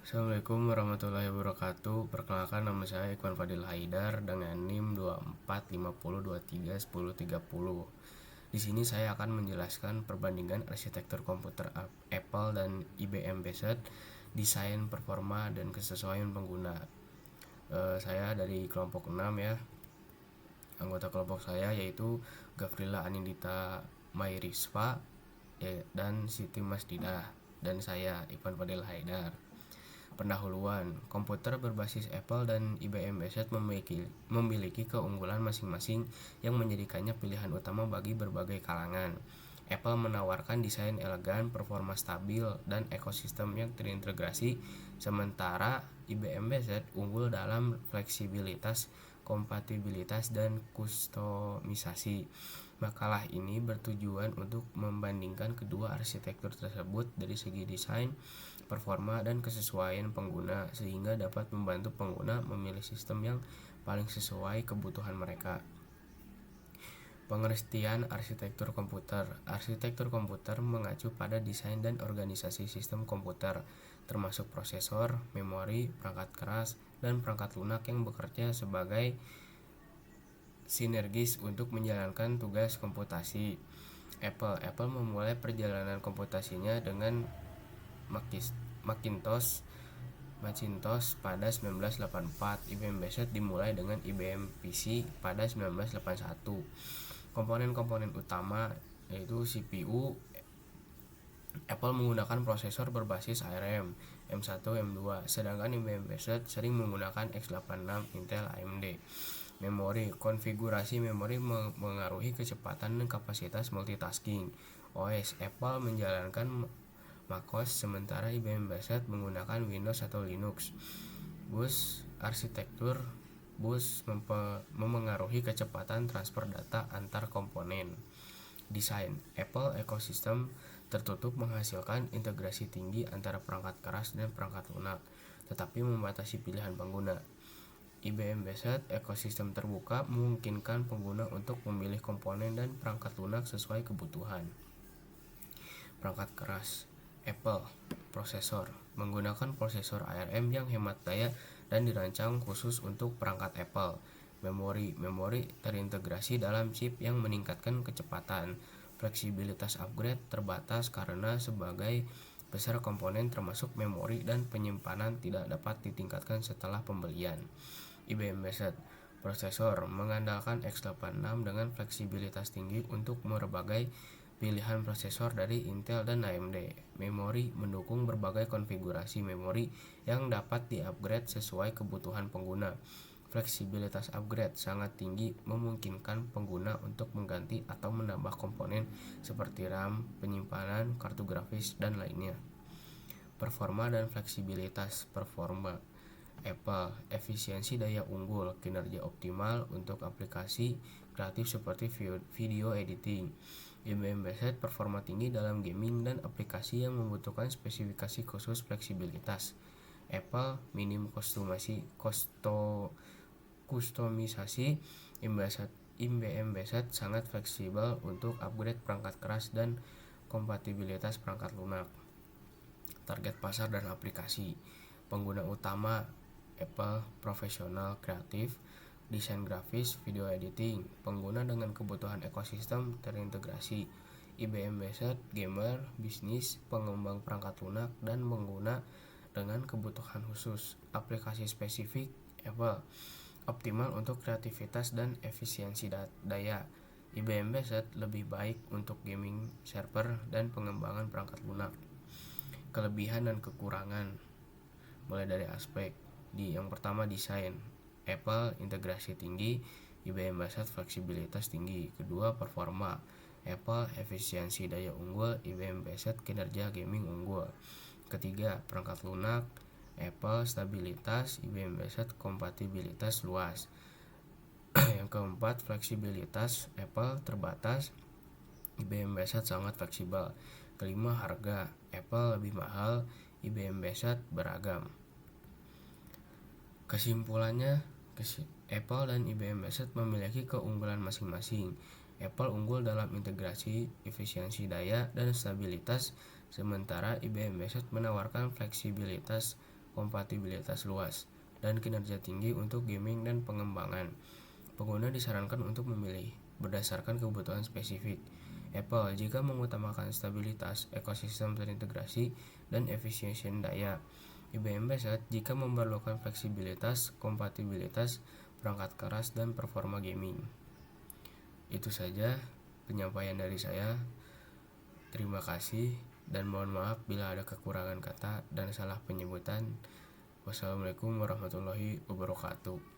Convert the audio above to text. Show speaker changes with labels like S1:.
S1: Assalamualaikum warahmatullahi wabarakatuh. Perkenalkan, nama saya Iqbal Fadil Haidar dengan NIM 2450231030. Di sini saya akan menjelaskan perbandingan arsitektur komputer Apple dan IBM Based, desain, performa, dan kesesuaian pengguna. Saya dari kelompok 6 ya. Anggota kelompok saya yaitu Gafrila Anindita Mayrisva dan Siti Masdidah, dan saya Iqbal Fadil Haidar. Pendahuluan, komputer berbasis Apple dan IBM Based memiliki keunggulan masing-masing yang menjadikannya pilihan utama bagi berbagai kalangan. Apple menawarkan desain elegan, performa stabil, dan ekosistem yang terintegrasi, sementara IBM Based unggul dalam fleksibilitas, kompatibilitas, dan kustomisasi. Makalah ini bertujuan untuk membandingkan kedua arsitektur tersebut dari segi desain, performa, dan kesesuaian pengguna, sehingga dapat membantu pengguna memilih sistem yang paling sesuai kebutuhan mereka. Pengertian arsitektur komputer. Arsitektur komputer mengacu pada desain dan organisasi sistem komputer, termasuk prosesor, memori, perangkat keras, dan perangkat lunak yang bekerja sebagai sinergis untuk menjalankan tugas komputasi. Apple memulai perjalanan komputasinya dengan Macintosh pada 1984. IBM Based dimulai dengan IBM PC pada 1981. Komponen-komponen utama yaitu CPU. Apple menggunakan prosesor berbasis ARM M1 M2, sedangkan IBM Based sering menggunakan x86 Intel AMD. Memori. Konfigurasi memori mengaruhi kecepatan dan kapasitas multitasking. OS. Apple menjalankan macOS, sementara IBM Based menggunakan Windows atau Linux. Bus. Arsitektur bus memengaruhi kecepatan transfer data antar komponen. Desain. Apple ekosistem tertutup menghasilkan integrasi tinggi antara perangkat keras dan perangkat lunak, tetapi membatasi pilihan pengguna. IBM Based ekosistem terbuka memungkinkan pengguna untuk memilih komponen dan perangkat lunak sesuai kebutuhan. Perangkat keras. Apple prosesor menggunakan prosesor ARM yang hemat daya dan dirancang khusus untuk perangkat Apple. Memori terintegrasi dalam chip yang meningkatkan kecepatan. Fleksibilitas upgrade terbatas karena sebagai besar komponen termasuk memori dan penyimpanan tidak dapat ditingkatkan setelah pembelian. IBM Based prosesor mengandalkan x86 dengan fleksibilitas tinggi untuk berbagai pilihan prosesor dari Intel dan AMD. Memori mendukung berbagai konfigurasi memori yang dapat di-upgrade sesuai kebutuhan pengguna. Fleksibilitas upgrade sangat tinggi memungkinkan pengguna untuk mengganti atau menambah komponen seperti RAM, penyimpanan, kartu grafis, dan lainnya. Performa dan fleksibilitas. Performa. Apple efisiensi daya unggul, kinerja optimal untuk aplikasi kreatif seperti video editing. IBM Based performa tinggi dalam gaming dan aplikasi yang membutuhkan spesifikasi khusus. Fleksibilitas. Apple minim kustomisasi. IBM Based sangat fleksibel untuk upgrade perangkat keras dan kompatibilitas perangkat lunak. Target pasar dan aplikasi. Pengguna utama Apple profesional kreatif, desain grafis, video editing. Pengguna dengan kebutuhan ekosistem terintegrasi. IBM Based gamer, bisnis, pengembang perangkat lunak, dan pengguna dengan kebutuhan khusus. Aplikasi spesifik. Apple optimal untuk kreativitas dan efisiensi daya. IBM Based lebih baik untuk gaming, server, dan pengembangan perangkat lunak. Kelebihan dan kekurangan mulai dari aspek yang pertama, desain. Apple integrasi tinggi, IBM Based fleksibilitas tinggi. Kedua, performa. Apple efisiensi daya unggul, IBM Based kinerja gaming unggul. Ketiga, perangkat lunak. Apple stabilitas, IBM Based kompatibilitas luas. Yang keempat, fleksibilitas. Apple terbatas, IBM Based sangat fleksibel. Kelima, harga. Apple lebih mahal, IBM Based beragam. Kesimpulannya, Apple dan IBM Based memiliki keunggulan masing-masing. Apple unggul dalam integrasi, efisiensi daya, dan stabilitas, sementara IBM Based menawarkan fleksibilitas, kompatibilitas luas, dan kinerja tinggi untuk gaming dan pengembangan. Pengguna disarankan untuk memilih berdasarkan kebutuhan spesifik. Apple jika mengutamakan stabilitas, ekosistem terintegrasi, dan efisiensi daya. IBM Best jika memerlukan fleksibilitas, kompatibilitas, perangkat keras, dan performa gaming. Itu saja penyampaian dari saya. Terima kasih dan mohon maaf bila ada kekurangan kata dan salah penyebutan. Wassalamualaikum warahmatullahi wabarakatuh.